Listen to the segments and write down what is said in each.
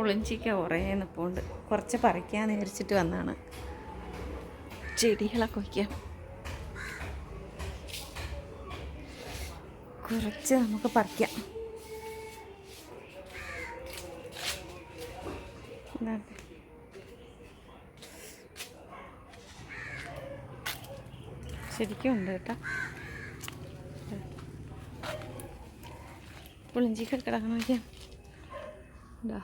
പുളിഞ്ചിക്ക കുറേ നിൽപ്പുണ്ട്. കുറച്ച് പറിക്കാമെന്ന് വിചാരിച്ചിട്ട് വന്നതാണ്. ചെടികളൊക്കെ വയ്ക്കാം. കുറച്ച് നമുക്ക് പറിക്കാം. ശരിക്കും ഉണ്ട് കേട്ടോ. പുളിഞ്ചിക്ക കിടക്കണം വയ്ക്കാം. എന്താ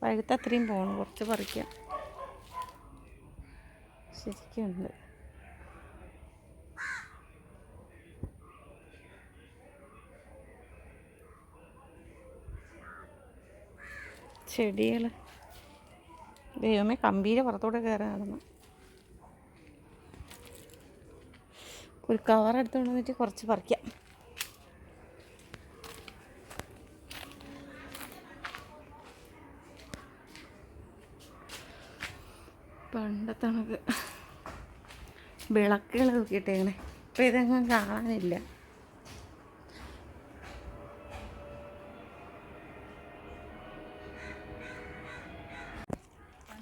പഴുത്ത അത്രയും പോകണം. കുറച്ച് പറിക്കാം. ശരിക്കും ഉണ്ട്. ചെടികൾ ദൈവമേ, കമ്പിയിലെ പുറത്തോടെ കയറി നടന്നു. ഒരു കവർ എടുത്തുകൊണ്ട് വന്നിട്ട് കുറച്ച് പറിക്കാം. പണ്ടത്തെ നമുക്ക് വിളക്കുകൾ നോക്കിയിട്ടേങ്ങനെ. ഇപ്പം ഇതെങ്ങും കാണാനില്ല.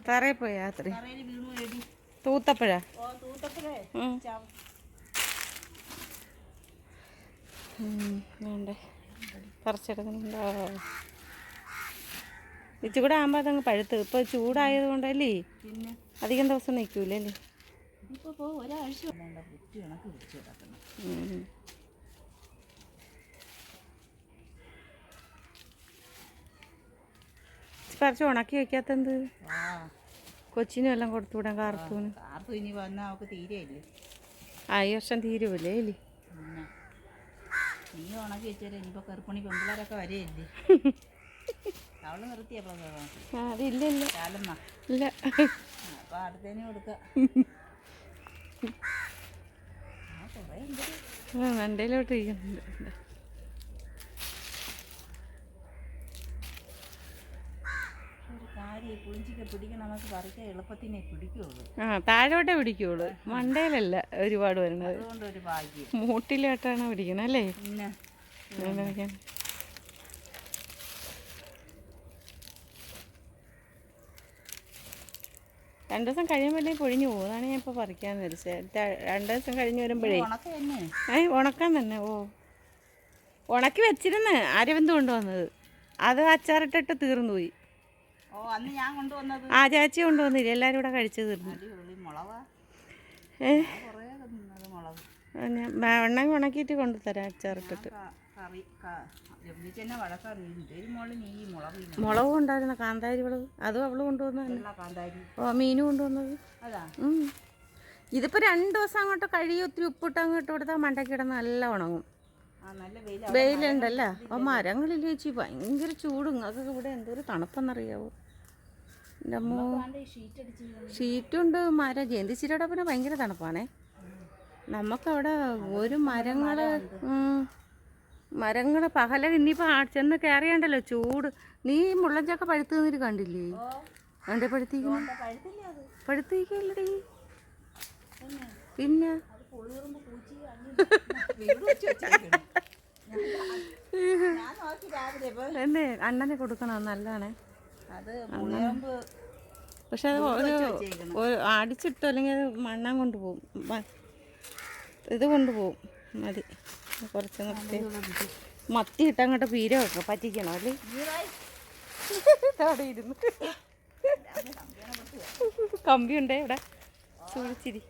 തറയിൽ പോയി രാത്രി തൂത്തപ്പഴാ വേണ്ടേ പറിച്ചെടുക്കുന്നുണ്ടോ? ഇച്ചികൂടെ ആകുമ്പോൾ അതങ്ങ് പഴുത്ത്. ഇപ്പോൾ ചൂടായത് കൊണ്ടല്ലേ അധികം ദിവസം നിൽക്കൂലേ അല്ലേ? പറിച്ച് ഉണക്കി വെക്കാത്തെന്ത്? കൊച്ചിനും എല്ലാം കൊടുത്തുവിടാൻ. കാർത്തൂന് ഈ വർഷം തീരുമല്ലേ അല്ലേ? നീ ഉണക്കി വെച്ചാൽ ഇനിയിപ്പോൾ കറുപ്പണി പെമ്പിളാരൊക്കെ വരെയല്ലേ? അവള് നിർത്തിയപ്പോ അതില്ല ഇല്ല ഇല്ല. അപ്പൊ അടുത്തേന് കൊടുക്ക. മണ്ടയിലോട്ട് ഇരിക്കുന്നുണ്ട്. പുളിഞ്ചിക്ക പിടിക്കണം. നമുക്ക് പറിക്കാൻ എളുപ്പത്തിനെ പിടിക്കുള്ളൂ. താഴോട്ടേ പിടിക്കുള്ളൂ, മണ്ടയിലല്ല ഒരുപാട് വരുന്നത്. അതുകൊണ്ട് ഒരു ഭാഗ്യം. മൂട്ടിലോട്ടാണ് പിടിക്കണം അല്ലേ? പിന്നെ രണ്ടു ദിവസം കഴിയുമ്പോഴേ പൊഴിഞ്ഞു പോകും. അതാണ് ഞാൻ ഇപ്പോൾ പറിക്കാന്ന് വിചാരിച്ചത്. 2 ദിവസം കഴിഞ്ഞ് വരുമ്പോഴേ ഉണക്കാൻ തന്നെ. ഉണക്കി വെച്ചിരുന്ന് അരവിന്ദ് കൊണ്ടുവന്നത്. അത് അച്ചാറിട്ടിട്ട് തീർന്നു പോയി. ചേച്ചി കൊണ്ടുവന്നില്ല. എല്ലാവരും കൂടെ കഴിച്ചു തീർന്നു. എണ്ണ ഉണക്കിയിട്ട് കൊണ്ടുതരാം അച്ചാറിട്ടിട്ട്. മുളകും ഉണ്ടായിരുന്ന കാന്താരി മുളക്, അതും അവള് കൊണ്ടുവന്നത്. മീനും കൊണ്ടുവന്നത്. ഇതിപ്പോ 2 ദിവസം അങ്ങോട്ട് കഴിയും. ഒത്തിരി ഉപ്പിട്ട് അങ്ങോട്ട് കൊടുത്താൽ മണ്ടയ്ക്ക് കിടന്ന് നല്ല ഉണങ്ങും. വെയിലുണ്ടല്ലോ. അപ്പോൾ മരങ്ങളില്ല ചേച്ചി, ഭയങ്കര ചൂട്. നിങ്ങൾക്കൊക്കെ ഇവിടെ എന്തൊരു തണുപ്പെന്നറിയാവോ? എൻ്റെ അമ്മോ, ഷീറ്റുണ്ട്. മരം ജയന്തിച്ചിരിയുടെ പിന്നെ ഭയങ്കര തണുപ്പാണേ. നമുക്കവിടെ ഒരു മരങ്ങൾ പകല ഇനിയിപ്പോൾ ചെന്ന് കയറിയണ്ടല്ലോ ചൂട്. നീ മുള്ളഞ്ചക്ക പഴുത്ത് നിന്നിട്ട് കണ്ടില്ലേ? കണ്ടേ പഴുത്തിക്കല്ലടി. പിന്നെ എന്നെ അണ്ണനെ കൊടുക്കണം, നല്ലതാണേ. പക്ഷെ അത് ഒരു അടിച്ചിട്ടോ അല്ലെങ്കിൽ അത് മണ്ണാൻ കൊണ്ടുപോകും. ഇത് കൊണ്ടുപോകും. മതി കുറച്ച് മത്തി ഇട്ട് അങ്ങോട്ട് പീര വെക്കാം. പറ്റിക്കണം അല്ലേ? അവിടെ ഇരുന്ന് കമ്പിയുണ്ടേ ഇവിടെ. സൂക്ഷിച്ചിരി.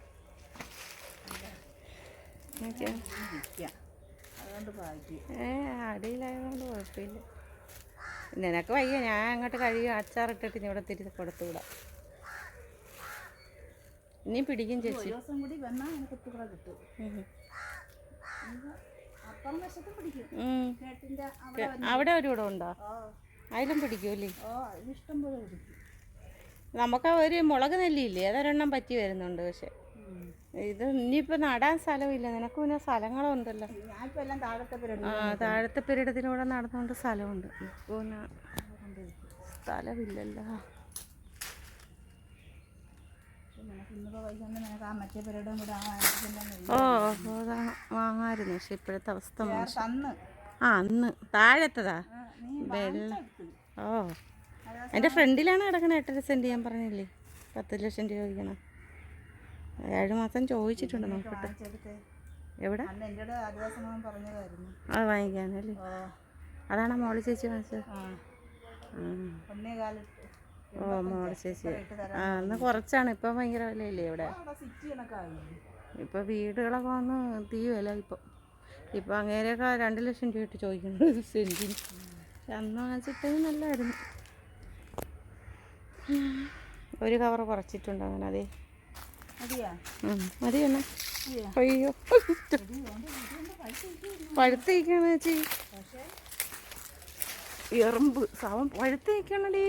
അടിയിലായതുകൊണ്ട് കുഴപ്പമില്ല. നിനക്ക് വയ്യ. ഞാൻ അങ്ങോട്ട് കഴിയും. അച്ചാറിട്ടിട്ട് ഇവിടെ തിരിച്ച് കൊടുത്തുവിടാം. ഇനി പിടിക്കും ചേച്ചി. അവിടെ ഒരു കൂടെ ഉണ്ടോ? അതിലും പിടിക്കൂല്ലേ? നമുക്ക് ഒരു മുളക് നെല്ലിയില്ലേ, അതൊരെണ്ണം പറ്റി വരുന്നുണ്ട്. പക്ഷെ ഇത് ഇനിയിപ്പോൾ നടാൻ സ്ഥലമില്ല. നിനക്ക് പിന്നെ സ്ഥലങ്ങളുണ്ടല്ലോ. താഴത്തെ പെരിടത്തിലൂടെ നടന്നുകൊണ്ട് സ്ഥലമുണ്ട്. പിന്നെ സ്ഥലമില്ലല്ലോ. ഇന്നിപ്പോൾ പൈസ കൊണ്ട് നിനക്ക് ആ മറ്റേ പരിപാടിയും കൂടെ അതാണ് വാങ്ങാമായിരുന്നു. പക്ഷെ ഇപ്പോഴത്തെ അവസ്ഥ മോശം. തന്ന് അന്ന് താഴത്തതാ വെള്ള. എൻ്റെ ഫ്രണ്ടിലാണ് കിടക്കണത് 8.5 സെൻറ്റ്. ഞാൻ പറഞ്ഞില്ലേ 10 ലക്ഷം രൂപ ചോദിക്കണം. 7 മാസം ചോദിച്ചിട്ടുണ്ട്. നോക്കട്ടെ എവിടെ അത് വാങ്ങിക്കാനല്ലേ. അതാണ് മോള് ചേച്ചി വാങ്ങിച്ചത്. മോള് ചേച്ചി അന്ന് കുറച്ചാണ്. ഇപ്പം ഭയങ്കര വിലയില്ലേ ഇവിടെ. ഇപ്പം വീടുകളൊക്കെ വന്ന് തീ വില. ഇപ്പം അങ്ങനെയൊക്കെ 2 ലക്ഷം രൂപ ഇട്ട് ചോദിക്കുന്നത് സെൻറ്റിന്. അന്ന് വാങ്ങിച്ചിട്ടത് നല്ലതായിരുന്നു. ഒരു കവർ കുറച്ചിട്ടുണ്ട്. അങ്ങനെ അതെ മതി തന്നെ. അയ്യോ പഴുത്തിരിക്കണ ചേച്ചി. എറുമ്പ് സാവം പഴുത്തിരിക്കണടി.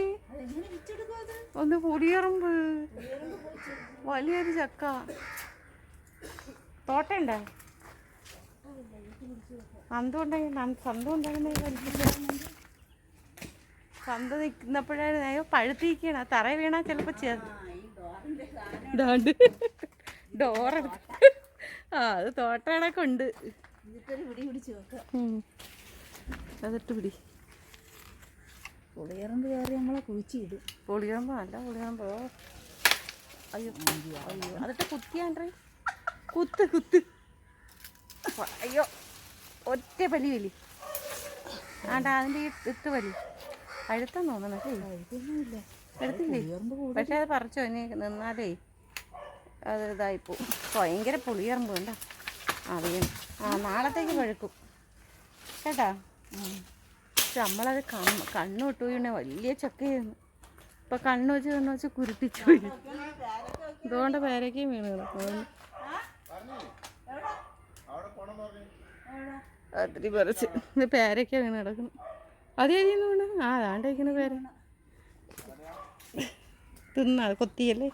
ഒന്ന് പുളിയെറുമ്പ്. വലിയൊരു ചക്ക. തോട്ടയുണ്ടോ? സന്ത നിൽക്കുന്നപ്പോഴാണ് പഴുത്തിരിക്കണ. തറ വീണാ ചിലപ്പോ ഡോറെടുത്ത് അത് തോട്ടടക്കം ഉണ്ട്. അതിട്ട് പിടി. പുളിയറമ്പ് കയറി നമ്മളെ കുഴിച്ചിടും. പുളിയറമ്പ് നല്ല പുളിയറമ്പോ. അയ്യോ അയ്യോ അതിട്ട് കുത്തിയാണ്ട് കുത്ത്. അയ്യോ ഒറ്റ വലി ആണ്ടാ അതിൻ്റെ ഇട്ട് വലി. പഴുത്തെന്ന് തോന്നണേ. എടുത്തില്ലേ? പക്ഷെ അത് പറിച്ചോ ഇനി നിന്നാലേ അത് ഇതായിപ്പോ. ഭയങ്കര പുളിയറമ്പ് വേണ്ട. വീണ്. നാളത്തേക്ക് പഴുക്കും കേട്ടാ. നമ്മളത് കണ്ണ് വിട്ടു വീണ വലിയ ചക്കയായിരുന്നു. ഇപ്പം കണ്ണ് വെച്ച് കുരുപ്പിച്ചു വീണു. ഇതുകൊണ്ട് പേരയ്ക്കും വീണ് കിടക്കും. ഒത്തിരി പറിച്ച് ഇത് പേരയ്ക്ക വീണ് കിടക്കുന്നു. അത് കഴിയുന്നു വീണ്. അതാണ്ടിരിക്കുന്ന പേര തിന്നാ കൊത്തിയല്ലേ.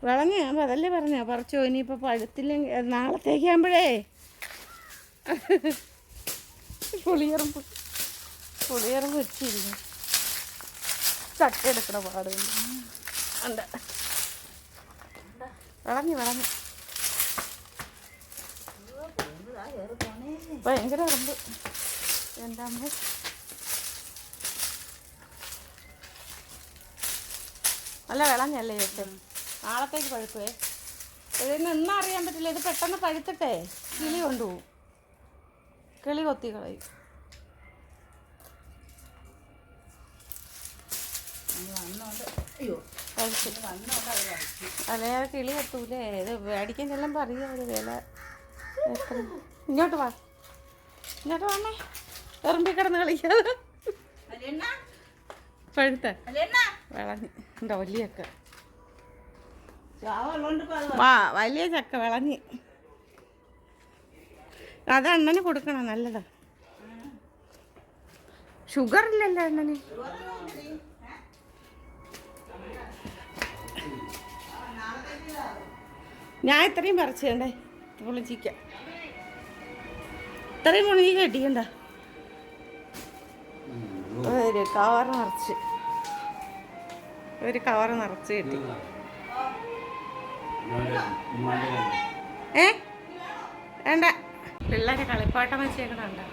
വിളഞ്ഞ അപ്പം അതല്ലേ പറഞ്ഞ പറിച്ചോ. ഇനിയിപ്പോൾ പഴുത്തില്ലെങ്കിൽ നാളത്തേക്കാകുമ്പോഴേ പുളിയറമ്പ് വെച്ചിരിക്കുന്നു. ചക്ക എടുക്കണ പാട് ഉണ്ട്. വിളഞ്ഞു ഭയങ്കര എറുമ്പ്. എന്താ നല്ല വിളഞ്ഞല്ലേ ചേച്ചി. നാളത്തേക്ക് പഴുക്കുവേ. ഇതിന് ഒന്നും അറിയാൻ പറ്റില്ല. ഇത് പെട്ടെന്ന് പഴുത്തിട്ടേ കിളി കൊണ്ടുപോകും. കിളി കൊത്തി കളയും. അല്ലേ കിളി കൊത്തൂലേ. ഇത് മേടിക്കാൻ ചെല്ലുമ്പോൾ അറിയാം ഒരു വില എത്ര. ഇങ്ങോട്ട് വന്നേ. എറുമ്പി കിടന്ന് കളിക്കാതെ. പഴുത്ത വിളഞ്ഞ് എന്താ വലിയൊക്കെ. വലിയ ചക്ക വിളഞ്ഞ്. അത് അണ്ണന് കൊടുക്കണം. നല്ലതാ. ഷുഗർ ഇല്ലല്ലോ അണ്ണന്. ഞാൻ ഇത്രയും പറിച്ചേണ്ടേ പുളിച്ചിക്ക. ഇത്രയും മുഴുകി കെട്ടിക്കണ്ട. ഒരു കവർ നിറച്ച് കിട്ടി. വേണ്ട. പിള്ളേരെ കളിപ്പാട്ടം വെച്ചേക്കണുണ്ട്.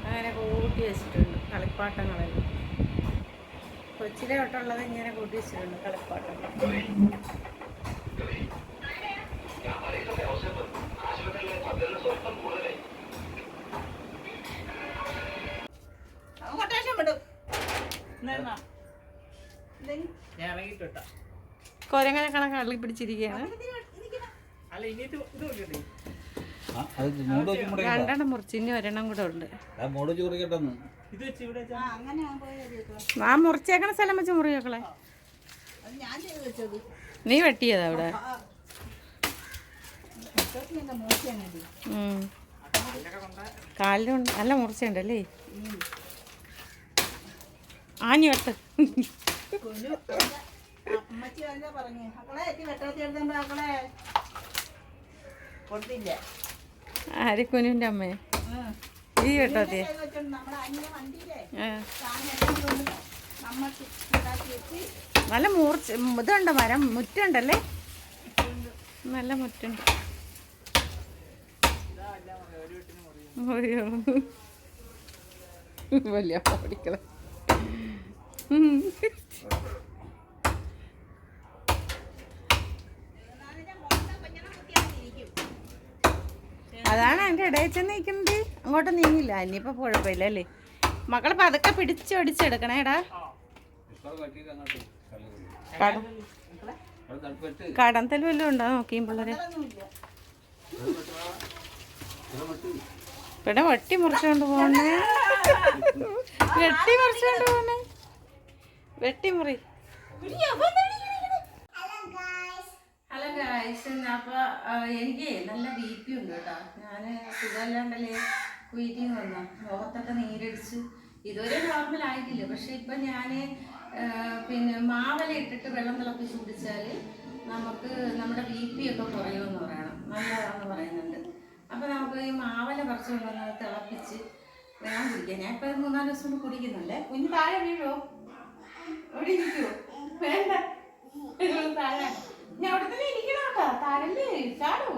അങ്ങനെ കൂട്ടി വെച്ചിട്ടുണ്ട് കളിപ്പാട്ടങ്ങളെല്ലാം. കൊച്ചിലെ തൊട്ടുള്ളത് ഇങ്ങനെ കൂട്ടി വെച്ചിട്ടുണ്ട് കളിപ്പാട്ടങ്ങൾ. കൊരങ്ങനെ കണക്ക് അള്ളി പിടിച്ചിരിക്കുകയാണ്. 2 മുറിച്ച് ഇനി 1 കൂടെ ഉണ്ട്. ആ മുറിച്ചേക്കണ സ്ഥലം വെച്ച് മുറിയേക്കളെ. നീ വെട്ടിയതാ അവിടെ. കാലിലുണ്ട് നല്ല മുറിച്ചുണ്ടല്ലേ. ആഞ്ഞു വെട്ട്. ആര് കുനുവിൻ്റെ അമ്മേ ഈ കേട്ടോത്തേ. നല്ല മൂർച്ച ഇതുണ്ട്, മരം മുറ്റുണ്ടല്ലേ, നല്ല മുറ്റുണ്ട്. അയ്യോ വലിയ പഠിക്കള. അതാണ് എൻ്റെ ഇടയിൽ ചെന്ന് നിൽക്കുന്നത്. അങ്ങോട്ട് നീങ്ങില്ല, ഇനിയിപ്പോൾ കുഴപ്പമില്ല അല്ലേ. മക്കളെ പതുക്കെ പിടിച്ചെടുക്കണേടാ. കടന്തൽ വല്ലതും ഉണ്ടോ നോക്കിയും പിള്ളേരെ. ഇവിടെ വെട്ടി മുറിച്ചോണ്ട് പോണേ, വെട്ടിമുറി. ഹലോ ഗായ്സ്, അപ്പോൾ എനിക്ക് നല്ല BP ഉണ്ട് കേട്ടോ. ഞാൻ സുഖമില്ലാണ്ടല്ലേ വീട്ടിൽ നിന്ന് വന്ന മുഖത്തൊക്കെ നീരടിച്ച് ഇതുവരെ നോർമലായിട്ടില്ല. പക്ഷെ ഇപ്പം ഞാൻ പിന്നെ മാവല ഇട്ടിട്ട് വെള്ളം തിളപ്പിച്ച് കുടിച്ചാൽ നമുക്ക് നമ്മുടെ BP ഒക്കെ കുറയുമെന്ന് പറയണം, നല്ലതാണെന്ന് പറയുന്നുണ്ട്. അപ്പോൾ നമുക്ക് ഈ മാവല കുറച്ച് കൊണ്ടുവന്ന് തിളപ്പിച്ച് വേണം കുടിക്കാൻ. ഞാൻ ഇപ്പോൾ 3-4 ദിവസം കൊണ്ട് കുടിക്കുന്നുണ്ട്. കുഞ്ഞ് താഴെ വീഴോ, അവിടെ ഇരിക്കുമോ? വേണ്ട, താഴെ ഞാൻ അവിടെ തന്നെ ഇരിക്കണം കേട്ടോ. താഴല്ലേ ചാടൂ,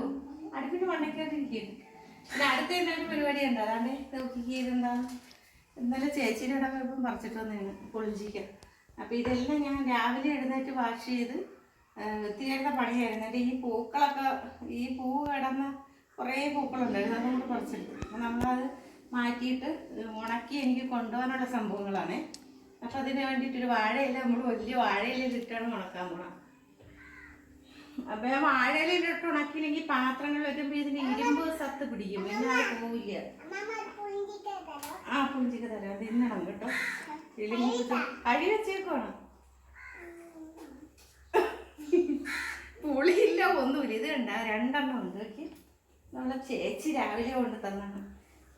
അടുപ്പിട്ട് മണ്ണക്കേറി ഇരിക്കും. പിന്നെ അടുത്ത എന്തെങ്കിലും പരിപാടി ഉണ്ട്, അതാണ്ട് നോക്കിക്കെന്താ ഇന്നലെ ചേച്ചിയുടെ ഇവിടെ പോയപ്പം പറിച്ചിട്ട് വന്നതാണ് പുളിഞ്ചിക്ക. അപ്പോൾ ഇതെല്ലാം ഞാൻ രാവിലെ എഴുന്നേറ്റ് വാഷ് ചെയ്ത് തീരുന്ന പണിയായിരുന്നു. എൻ്റെ ഈ പൂക്കളൊക്കെ, ഈ പൂ കിടന്ന കുറേ പൂക്കളുണ്ടായിരുന്നു, അതുകൊണ്ട് പറിച്ചെടുത്തു. അപ്പോൾ നമ്മളത് മാറ്റിയിട്ട് ഉണക്കി എനിക്ക് കൊണ്ടുപോകാനുള്ള സംഭവങ്ങളാണ്. അപ്പോൾ അതിന് വേണ്ടിയിട്ടൊരു വാഴയില, നമ്മൾ വലിയ വാഴയിലിട്ടാണ് ഉണക്കാൻ പോകണം. അപ്പോൾ ആ വാഴയിലിട്ട് ഉണക്കിയില്ലെങ്കിൽ പാത്രങ്ങൾ വരുമ്പോൾ ഇതിന് ഇരുമ്പ് സത്ത് പിടിക്കും, പിന്നെ അത് പോവില്ല. ആ പുളിഞ്ചിക്ക തരാം, തിന്നണം കേട്ടോ. അഴി വെച്ചേക്കുവാണ്, പുളിയില്ല ഒന്നുമില്ല. ഇത് കണ്ട 2 എണ്ണം ഉണ്ട്. നമ്മളെ ചേച്ചി രാവിലെ കൊണ്ട് തന്നാണ്.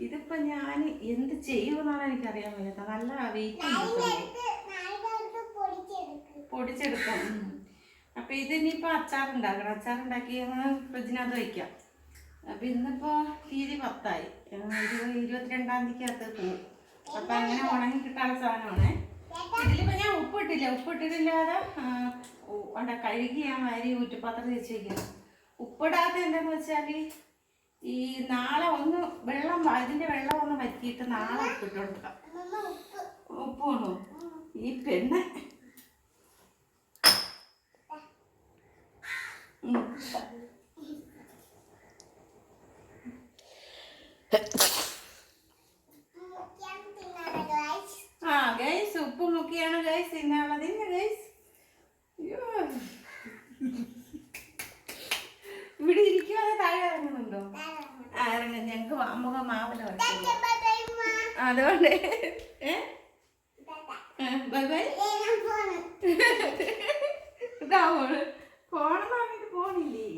ഇതിപ്പോൾ ഞാൻ എന്ത് ചെയ്യുമെന്നാണ് എനിക്കറിയാൻ വയ്യാത്ത. നല്ല വെയിറ്റ് പൊടിച്ചെടുക്കാം. അപ്പം ഇതിനിപ്പോൾ അച്ചാറുണ്ടാക്കണം. അച്ചാറുണ്ടാക്കി ഫ്രിഡ്ജിനകത്ത് വയ്ക്കാം. അപ്പം ഇന്നിപ്പോൾ തീയതി 10ആയി, 22-ാം തീയതിക്കകത്ത് പോവും. അപ്പം അങ്ങനെ ഉണങ്ങി കിട്ടാനുള്ള സാധനമാണ്. ഇതിലിപ്പോൾ ഞാൻ ഉപ്പിട്ടില്ലാതെ കഴുകി ഞാൻ വാരി ഊറ്റുപാത്രം വെച്ച് വയ്ക്കണം. ഉപ്പിടാത്ത എന്താണെന്ന് വെച്ചാൽ ഈ നാളെ ഒന്ന് വെള്ളം, ഇതിൻ്റെ വെള്ളം ഒന്ന് വറ്റിയിട്ട് നാളെ ഉപ്പിട്ട് കൊടുക്കാം. ഉപ്പാണോ ഈ പെണ്ണ്? ആ ഗൈസ്, ഉപ്പ് മുക്കിയാണ് ഗൈസ് തിന്നാനുള്ളത്. ഇന്ന് ഗൈസ് ഇവിടെ ഇരിക്കുവാതെ താഴെ ഇറങ്ങുന്നുണ്ടോ? ഇറങ്ങും. ഞങ്ങൾക്ക് നമുക്ക് മാവല അതുകൊണ്ട് ബൈ ബൈ. ഇതാ പോണെന്ന് പറഞ്ഞിട്ട് പോണില്ലേ?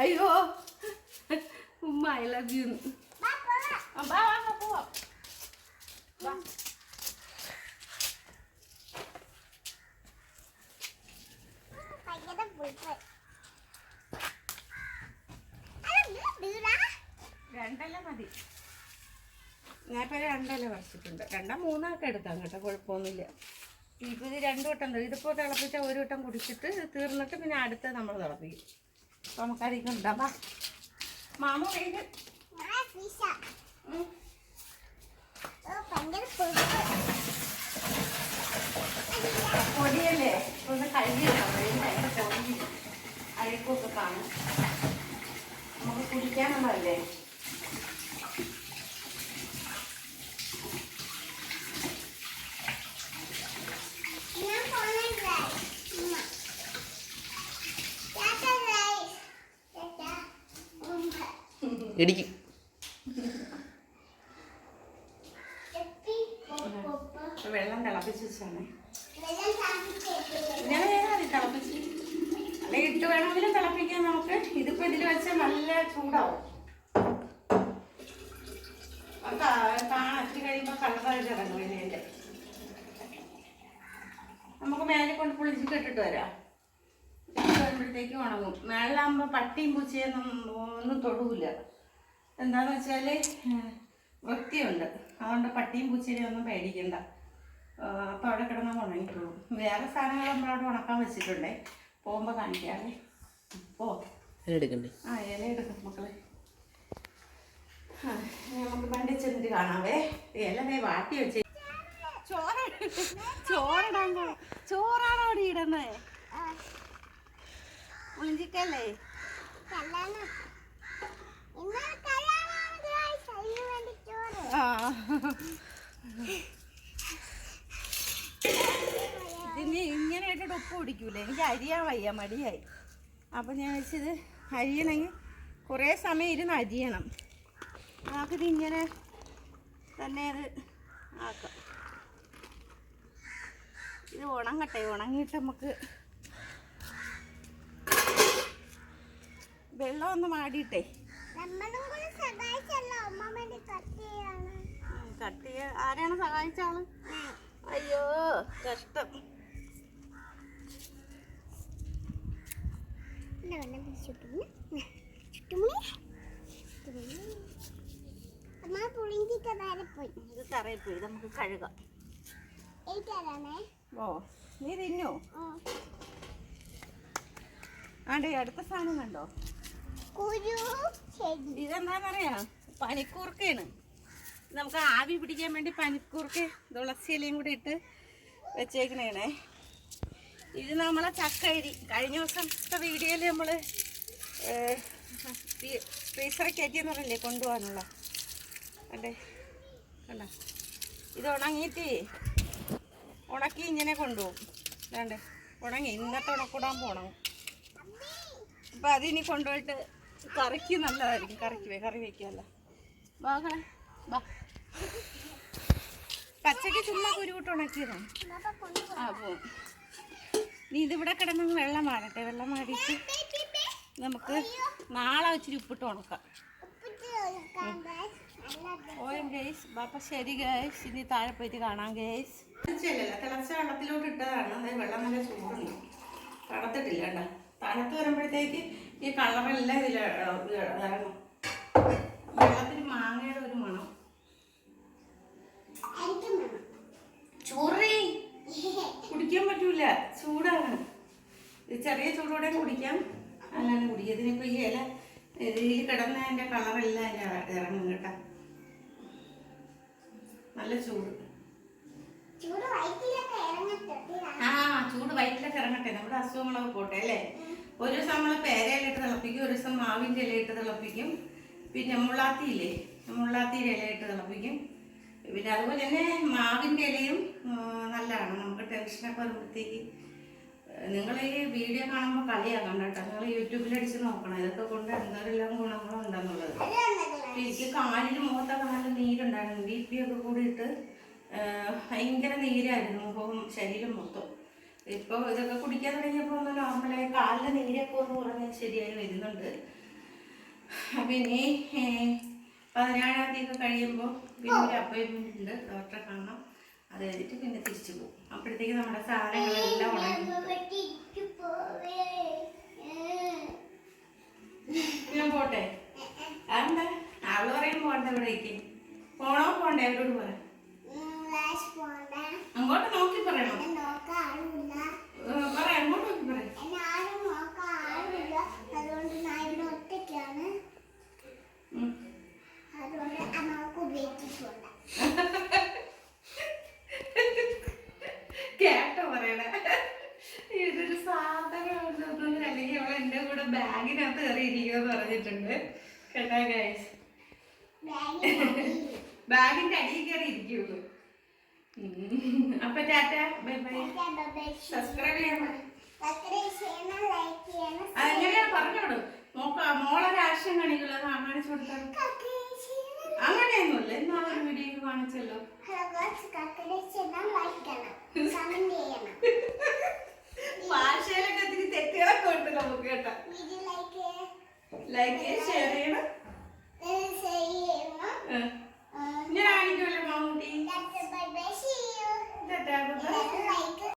അയ്യോ ഉമ്മ ഐ ലവ് യു. പോവാം. രണ്ടല്ല മതി. ഞാൻ ഇപ്പോൾ 2 പറിച്ചിട്ടുണ്ട്. 2-3 എടുക്കാം കേട്ടോ, കുഴപ്പമൊന്നുമില്ല. ഇപ്പോൾ ഇത് 2 വട്ടം തരും. ഇതിപ്പോൾ തിളപ്പിച്ചാൽ 1 വട്ടം കുടിച്ചിട്ട് തീർന്നിട്ട് പിന്നെ അടുത്ത് നമ്മൾ തിളപ്പിക്കും. അപ്പോൾ നമുക്കധികം ഉണ്ടാവാം. മാമ വേഗം പൊടിയല്ലേ ഒന്ന് കഴുകിയിടാം. ഭയങ്കര പൊടി അഴുക്കൊക്കെ കാണും. നമുക്ക് കുടിക്കാനുള്ളതല്ലേ. ഇടിക്കും. വെള്ളം തിളപ്പിച്ച് വെച്ചാണ് ഞാൻ തിളപ്പിച്ച്, അല്ലെങ്കിൽ ഇട്ട് വേണമെങ്കിലും തിളപ്പിക്കാൻ നമുക്ക്. ഇതിപ്പോൾ ഇതിൽ വെച്ചാൽ നല്ല ചൂടാവും. കാണത്തി കഴിയുമ്പോൾ കളറായിട്ട് ഇറങ്ങും. ഇതിൻ്റെ നമുക്ക് മേലെ കൊണ്ട് പുളിഞ്ചിട്ട് ഇട്ടിട്ട് വരാം. വരുമ്പോഴത്തേക്ക് ഉണങ്ങും. മേളിലാകുമ്പോൾ പട്ടിയും പൂച്ചയൊന്നും ഒന്നും തൊടൂല. എന്താണെന്ന് വെച്ചാൽ വൃത്തിയുണ്ട്, അതുകൊണ്ട് പട്ടിയും പൂച്ചയും ഒന്നും പേടിക്കണ്ട. അപ്പോൾ അവിടെ കിടന്നാൽ ഉണങ്ങിക്കോളും. വേറെ സാധനങ്ങൾ നമ്മളവിടെ ഉണക്കാൻ വെച്ചിട്ടുണ്ടേ, പോകുമ്പോൾ കാണിക്കാതെ. ഓ എടുക്കണ്ടേ? ആ ഇല എടുക്കും മക്കളെ. നമുക്ക് വണ്ടി ചെന്നിട്ട് കാണാവേ. ഇല വാട്ടി വെച്ച് ചോറിടാൻ ചോറാണോ അവിടെ ഇടുന്നത്? മുഞ്ചിക്കല്ലേ? ഇതിന് ഇങ്ങനെ ഇട്ടിട്ട് ഉപ്പ് പിടിക്കൂലേ? എനിക്ക് അരിയാൻ വയ്യ, മടിയായി. അപ്പം ഞാൻ വെച്ചത് അരിയണമെങ്കിൽ കുറേ സമയം ഇരുന്ന് അരിയണം. നമുക്കിത് ഇങ്ങനെ തന്നെ അത് ആക്കാം. ഇത് ഉണങ്ങട്ടെ, ഉണങ്ങിയിട്ട് നമുക്ക് വെള്ളം ഒന്ന് മാടിയിട്ടേ കട്ട് ചെയ്യാൻ. ആരാണ് സഹായിച്ച ആള്? അയ്യോ കഷ്ടം. ഇത് തറയിൽ പോയി, നമുക്ക് കഴുകാം. ഓ നീ തിന്നോ? ആണ്ടേ അടുത്ത സാധനം കണ്ടോ? ഇതെന്താന്നറിയാ? പനിക്കൂർക്കയാണ്. നമുക്ക് ആവി പിടിക്കാൻ വേണ്ടി പനിക്കൂർക്ക തുളസി ഇലയും കൂടി ഇട്ട് വെച്ചേക്കണേണേ. ഇത് നമ്മളെ ചക്കരി കഴിഞ്ഞ ദിവസത്തെ വീഡിയോയിൽ നമ്മൾ ഫ്രീസറെ കയറ്റിയെന്ന് പറയില്ലേ കൊണ്ടുപോകാനുള്ള. അല്ലേ കണ്ട, ഇത് ഉണക്കി ഇങ്ങനെ കൊണ്ടുപോകും. വേണ്ടേ ഉണങ്ങി, ഇന്നത്തെ ഉണക്കൂടാകുമ്പോൾ ഉണങ്ങും. അപ്പം അതിനി കൊണ്ടുപോയിട്ട് കറിക്ക് നല്ലതായിരിക്കും. കറി വയ്ക്കാമല്ലോ. വാകളെ വാ. പച്ചക്ക് ചുമ്മാ കുരുവിട്ട് ഉണക്കിയതാണ്. ആ പോവും. നീ ഇതിവിടെ കിടന്നങ്ങ് വെള്ളം മാറട്ടെ. വെള്ളം മാറിയിട്ട് നമുക്ക് നാളെ വെച്ചിട്ട് ഉപ്പിട്ട് ഉണക്കാം. ഓയം ഗേസ്. അപ്പം ശരി ഗേസ്, ഇനി താഴെ പോയിട്ട് കാണാം ഗേസ്. തിളച്ച വെള്ളത്തിലോട്ട് ഇട്ടതാണ്. അതായത് വെള്ളം നല്ല ചൂടുണ്ട്, തണുത്തിട്ടില്ല കേട്ടോ. തണുത്ത് വരുമ്പോഴത്തേക്ക് ഈ കളറെല്ലാം ഇതിൽ ഇറങ്ങും. വെള്ളത്തിന് മാങ്ങയുടെ ഒരു മണം. ചോറി കുടിക്കാൻ പറ്റൂല, ചൂടാണ്. ചെറിയ ചൂടോടെ കുടിക്കാം, അല്ലാണ്ട് കുടിക്കാം. ഇതിനിപ്പോൾ ഈ ഇല ഇതിൽ കിടന്നതിൻ്റെ കളറെല്ലാം ഇറങ്ങും കേട്ടോ. നല്ല ചൂട്. ആ ചൂട് വയറ്റിലൊക്കെ ഇറങ്ങട്ടെ. നമ്മുടെ അസുഖങ്ങളൊക്കെ പോട്ടെ അല്ലേ. ഒരു ദിവസം നമ്മൾ പേരയിലിട്ട് തിളപ്പിക്കും, ഒരു ദിവസം മാവിൻ്റെ ഇലയിട്ട് തിളപ്പിക്കും, പിന്നെ മുള്ളാത്തിയില്ലേ, മുള്ളാത്തിയുടെ ഇലയിട്ട് തിളപ്പിക്കും. പിന്നെ അതുപോലെ തന്നെ മാവിൻ്റെ ഇലയും നല്ലതാണ്. നമുക്ക് ടെൻഷനൊക്കെ വരുമ്പോഴത്തേക്ക് നിങ്ങൾ ഈ വീഡിയോ കാണുമ്പോൾ കളിയാക്കണം കേട്ടോ. നിങ്ങൾ യൂട്യൂബിലടിച്ച് നോക്കണം ഇതൊക്കെ കൊണ്ട് എന്തെല്ലാം ഗുണങ്ങളുണ്ടെന്നുള്ളത്. എനിക്ക് കാലിന് മുഖത്തൊക്കെ നല്ല നീരുണ്ടായിരുന്നു. BP ഒക്കെ കൂടിയിട്ട് ഭയങ്കര നീരായിരുന്നു മുഖവും ശരീരം മൊത്തം. ഇപ്പോൾ ഇതൊക്കെ കുടിക്കാൻ തുടങ്ങിയപ്പോൾ ഒന്ന് നോർമലായി കാലിൻ്റെ നീരൊക്കെ ഒന്ന് കുറഞ്ഞ് ശരിയായി വരുന്നുണ്ട്. പിന്നെ 17-ാം തീയതി കഴിയുമ്പോൾ പിന്നെ ഒരു അപ്പോയിൻമെൻ്റ് ഉണ്ട്, ഡോക്ടറെ കാണാം. അത് കഴിഞ്ഞിട്ട് പിന്നെ തിരിച്ചു പോകും. അപ്പോഴത്തേക്ക് നമ്മുടെ സാധനങ്ങളെല്ലാം ഉണങ്ങി. ഞാൻ പോട്ടെ? അതെന്താ അവള് പറയും പോട്ടെ. ഇവിടേക്ക് പോണ്ടേ? അവരോട് പറയാം. അങ്ങോട്ട് നോക്കി പറയണം. പറയാം, അങ്ങോട്ട് നോക്കി പറയാം. കേട്ടോ പറയണ. ഇതൊരു സാധനം അല്ലെങ്കിൽ അവൾ എൻ്റെ കൂടെ ബാഗിനകത്ത് കയറിയിരിക്കുമെന്ന് പറഞ്ഞിട്ടുണ്ട് കേട്ടോ ഗൈസ്. ബാഗിന്റെ അടിയിൽ കയറി ഇരിക്കുള്ളൂ. അപ്പൊ ടാറ്റ, ബൈ ബൈ. സബ്സ്ക്രൈബ് ചെയ്യണം. അതെങ്ങനെയാ പറഞ്ഞോളൂ. മോളൊരു ആശയം കാണിക്കുള്ളൂ, കാണിച്ചു കൊടുത്താൽ. അങ്ങനെയൊന്നുമില്ല, എന്നാ ഒരു വീഡിയോ കാണിച്ചല്ലോ. ഭാഷയിലൊക്കെ ഒത്തിരി തെറ്റുകളൊക്കെ ഉണ്ട് നമുക്ക് കേട്ടോ. ലൈക്ക് ഷെയർ ചെയ്യണം.